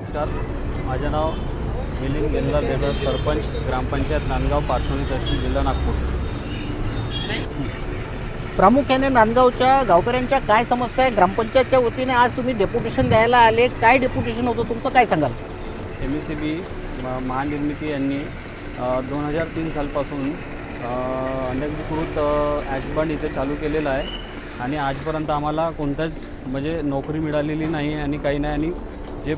नमस्कार. माझे नाव मिलिंद गेंदा देवर, सरपंच ग्रामपंचायत नांदगाव, पार्श्वनी तहसील, जिल्हा नागपूर. प्रामुख्याने नांदगावच्या गावकऱ्यांच्या काय समस्या आहे? ग्रामपंचायतच्या वतीने आज तुम्ही डेप्युटेशन द्यायला आले, काय डेप्युटेशन होतं तुमचं, काय सांगाल? MSCB महानिर्मिती यांनी 2003 सालपासून अनधिकृत ॲशबंड इथे चालू केलेला आहे आणि आजपर्यंत आम्हाला कोणत्याच म्हणजे नोकरी मिळालेली नाही आणि काही नाही. आणि जे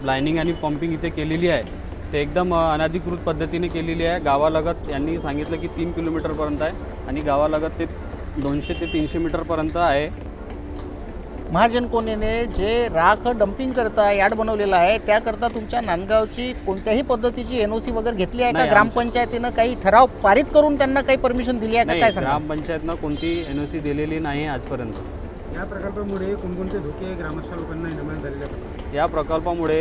लायनिंग आणि पंपिंग इथे केलेली आहे ते एकदम अनधिकृत पद्धतीने केलेली आहे. गावालगत यांनी सांगितलं की 3 किलोमीटरपर्यंत आहे आणि गावालगत ते 200 ते 300 मीटरपर्यंत आहे. महाजन कोणीने जे राख डम्पिंग करता यार्ड बनवलेलं आहे त्याकरता तुमच्या नांदगावची कोणत्याही पद्धतीची NOC वगैरे घेतली आहे का? नाही, ग्रामपंचायतीनं काही ठराव पारित करून त्यांना काही परमिशन दिली आहे का? नाही, काय सांगा? ग्रामपंचायतनं कोणती NOC दिलेली नाही आजपर्यंत. या प्रकल्पामुळे कोणकोणते धोके ग्रामस्थ लोकांना निर्माण झालेले आहेत? या प्रकल्पामुळे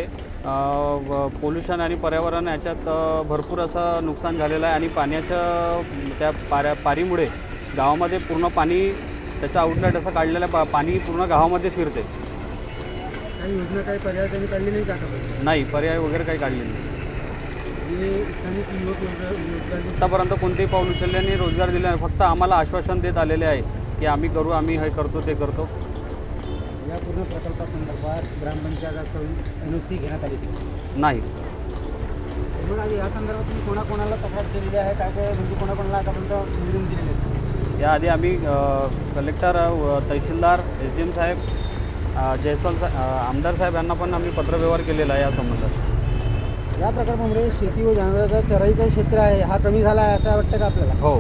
पोल्युशन आणि पर्यावरण याच्यात भरपूर असं नुकसान झालेलं आहे आणि पाण्याचं त्या पारीमुळे गावामध्ये पूर्ण पाणी त्याचा आउटलेट असं काढलेलं पाणी पूर्ण गावामध्ये शिरते. काही योजना काही पर्याय त्यांनी काढली नाही का आतापर्यंत? नाही, पर्याय वगैरे काही काढले नाही. हे स्थानिक युवक रोजगार आतापर्यंत कोणतेही पाऊल उचलले आणि रोजगार दिले नाही. फक्त आम्हाला आश्वासन देत आलेले आहे की आम्ही करू, आम्ही हे करतो, ते करतो. या पूर्ण प्रकल्पासंदर्भात ग्रामपंचायताकडून NOC घेण्यात आली होती. नाही. मग आज या संदर्भात तुम्ही कोणाकोणाला तक्रार केलेली आहे? काय काय म्हणजे कोणाकोणाला आतापर्यंत निवेदन दिलेले आहेत? याआधी आम्ही कलेक्टर, तहसीलदार, SDM साहेब, जयस्वाल आमदार साहेब यांना पण आम्ही पत्रव्यवहार केलेला आहे या संबंधात. या प्रकल्पामुळे शेती व जनावरांचा चराईचं क्षेत्र आहे हा कमी झाला आहे असं वाटतं का आपल्याला? हो.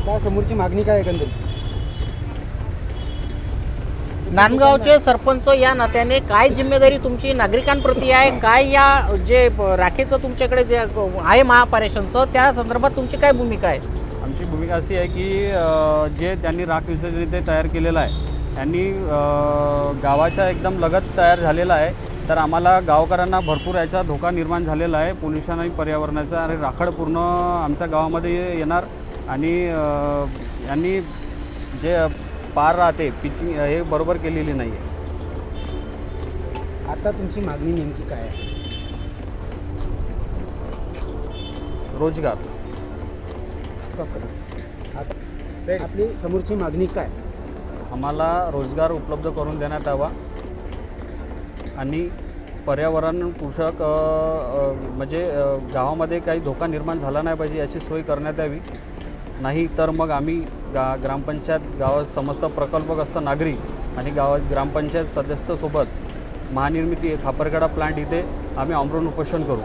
काय समोरची मागणी काय एकंदरीत? नांदगावचे सरपंच या नात्याने काय जिम्मेदारी तुमची नागरिकांप्रती आहे? काय या जे राखेचं तुमच्याकडे जे आहे महापारेषणचं त्या संदर्भात तुमची काय भूमिका आहे? आमची भूमिका अशी आहे की जे त्यांनी राख विसर्जन इथे तयार केलेलं आहे त्यांनी गावाच्या एकदम लगत तयार झालेला आहे. तर आम्हाला गावकऱ्यांना भरपूर याचा धोका निर्माण झालेला आहे पोल्युशन आणि पर्यावरणाचा. आणि राखड पूर्ण आमच्या गावामध्ये येणार आणि यांनी जे पार राहते पिचिंग हे बरोबर केलेली नाही आहे. आता तुमची मागणी नेमकी काय आहे? रोजगार. स्टॉप करा. आता आपली समोरची मागणी काय? आम्हाला रोजगार उपलब्ध करून देण्यात यावा आणि पर्यावरण पोषक म्हणजे गावामध्ये काही धोका निर्माण झाला नाही पाहिजे याची सोय करण्यात यावी. नाही तर मग आम्ही ग्रामपंचायत गावात समस्त प्रकल्पग्रस्त नागरिक आणि ग्रामपंचायत सदस्यासोबत महानिर्मिती खापरखेडा प्लांट इथे आम्ही आमरण उपोषण करू.